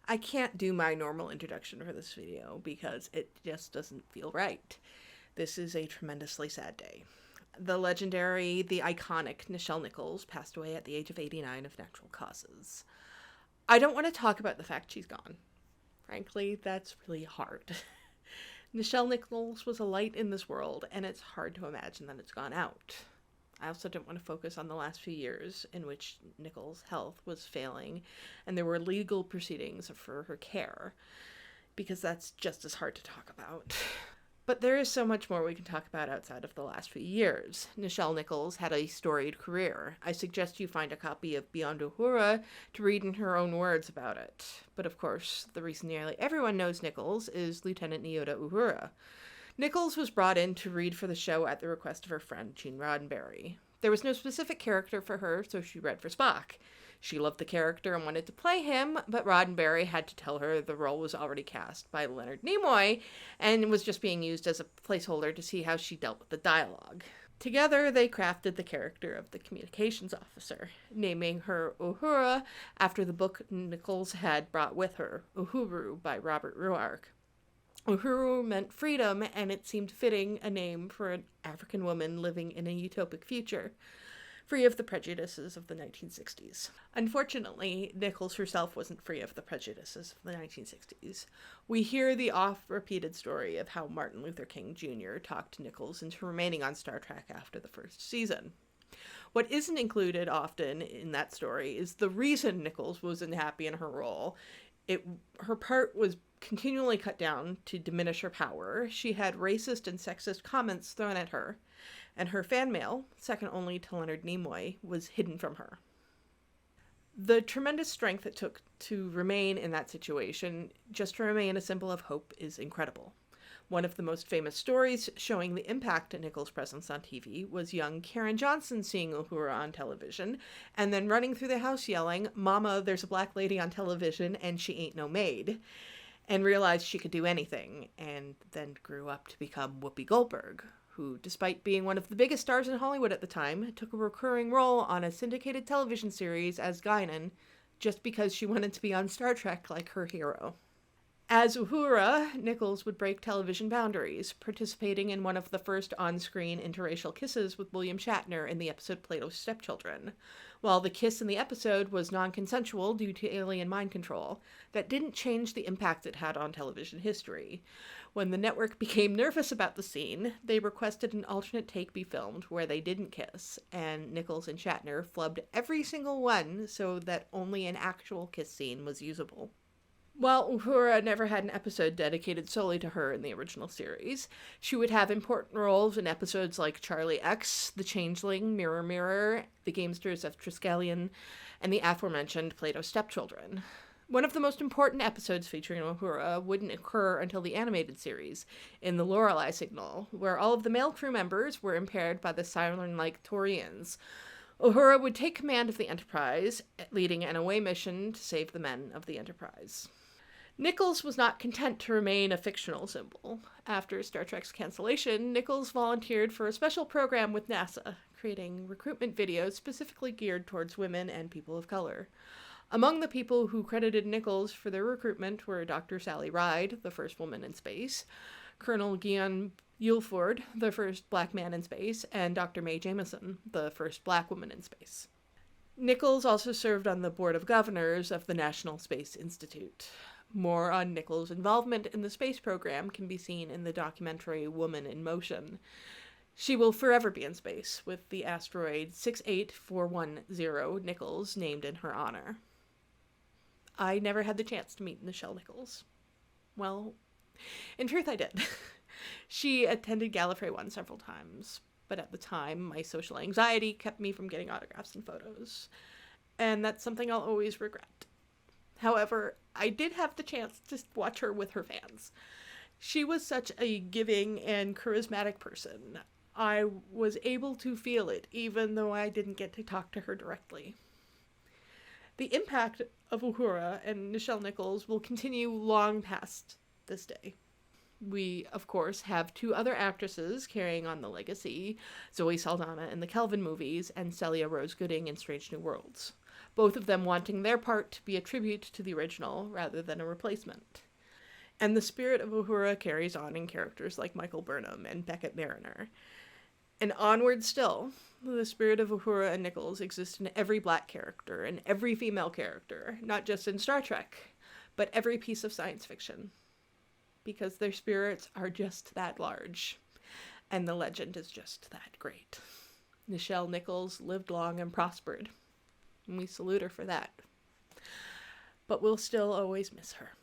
I can't do my normal introduction for this video because it just doesn't feel right. This is a tremendously sad day. The legendary, the iconic Nichelle Nichols passed away at the age of 89 of natural causes. I don't want to talk about the fact she's gone. Frankly, that's really hard. Nichelle Nichols was a light in this world, and it's hard to imagine that it's gone out. I also didn't want to focus on the last few years in which Nichols' health was failing, and there were legal proceedings for her care, because that's just as hard to talk about. But there is so much more we can talk about outside of the last few years. Nichelle Nichols had a storied career. I suggest you find a copy of Beyond Uhura to read in her own words about it. But of course, the reason nearly everyone knows Nichols is Lieutenant Nyota Uhura. Nichols was brought in to read for the show at the request of her friend Gene Roddenberry. There was no specific character for her, so she read for Spock. She loved the character and wanted to play him, but Roddenberry had to tell her the role was already cast by Leonard Nimoy and was just being used as a placeholder to see how she dealt with the dialogue. Together, they crafted the character of the communications officer, naming her Uhura after the book Nichols had brought with her, Uhuru by Robert Ruark. Uhuru meant freedom, and it seemed fitting a name for an African woman living in a utopic future, free of the prejudices of the 1960s. Unfortunately, Nichols herself wasn't free of the prejudices of the 1960s. We hear the oft-repeated story of how Martin Luther King Jr. talked Nichols into remaining on Star Trek after the first season. What isn't included often in that story is the reason Nichols was unhappy in her role. Her part was continually cut down to diminish her power. She had racist and sexist comments thrown at her, and her fan mail, second only to Leonard Nimoy, was hidden from her. The tremendous strength it took to remain in that situation, just to remain a symbol of hope, is incredible. One of the most famous stories showing the impact of Nichols' presence on TV was young Karen Johnson seeing Uhura on television and then running through the house yelling, "Mama, there's a black lady on television and she ain't no maid," and realized she could do anything, and then grew up to become Whoopi Goldberg, who, despite being one of the biggest stars in Hollywood at the time, took a recurring role on a syndicated television series as Guinan just because she wanted to be on Star Trek like her hero. As Uhura, Nichols would break television boundaries, participating in one of the first on-screen interracial kisses with William Shatner in the episode Plato's Stepchildren. While the kiss in the episode was non-consensual due to alien mind control, that didn't change the impact it had on television history. When the network became nervous about the scene, they requested an alternate take be filmed where they didn't kiss, and Nichols and Shatner flubbed every single one so that only an actual kiss scene was usable. While Uhura never had an episode dedicated solely to her in the original series, she would have important roles in episodes like Charlie X, The Changeling, Mirror Mirror, The Gamesters of Triskelion, and the aforementioned Plato's Stepchildren. One of the most important episodes featuring Uhura wouldn't occur until the animated series, in the Lorelei Signal, where all of the male crew members were impaired by the siren-like Taurians. Uhura would take command of the Enterprise, leading an away mission to save the men of the Enterprise. Nichols was not content to remain a fictional symbol. After Star Trek's cancellation, Nichols volunteered for a special program with NASA, creating recruitment videos specifically geared towards women and people of color. Among the people who credited Nichols for their recruitment were Dr. Sally Ride, the first woman in space, Colonel Guion Ulford, the first black man in space, and Dr. Mae Jemison, the first black woman in space. Nichols also served on the Board of Governors of the National Space Institute. More on Nichols' involvement in the space program can be seen in the documentary Woman in Motion. She will forever be in space, with the asteroid 68410 Nichols named in her honor. I never had the chance to meet Nichelle Nichols. Well, in truth, I did. She attended Gallifrey 1 several times, but at the time, my social anxiety kept me from getting autographs and photos. And that's something I'll always regret. However, I did have the chance to watch her with her fans. She was such a giving and charismatic person. I was able to feel it, even though I didn't get to talk to her directly. The impact of Uhura and Nichelle Nichols will continue long past this day. We, of course, have two other actresses carrying on the legacy, Zoe Saldana in the Kelvin movies and Celia Rose Gooding in Strange New Worlds. both of them wanting their part to be a tribute to the original rather than a replacement. And the spirit of Uhura carries on in characters like Michael Burnham and Beckett Mariner. And onward still, the spirit of Uhura and Nichols exists in every black character and every female character, not just in Star Trek, but every piece of science fiction. Because their spirits are just that large, and the legend is just that great. Nichelle Nichols lived long and prospered, and we salute her for that. But we'll still always miss her.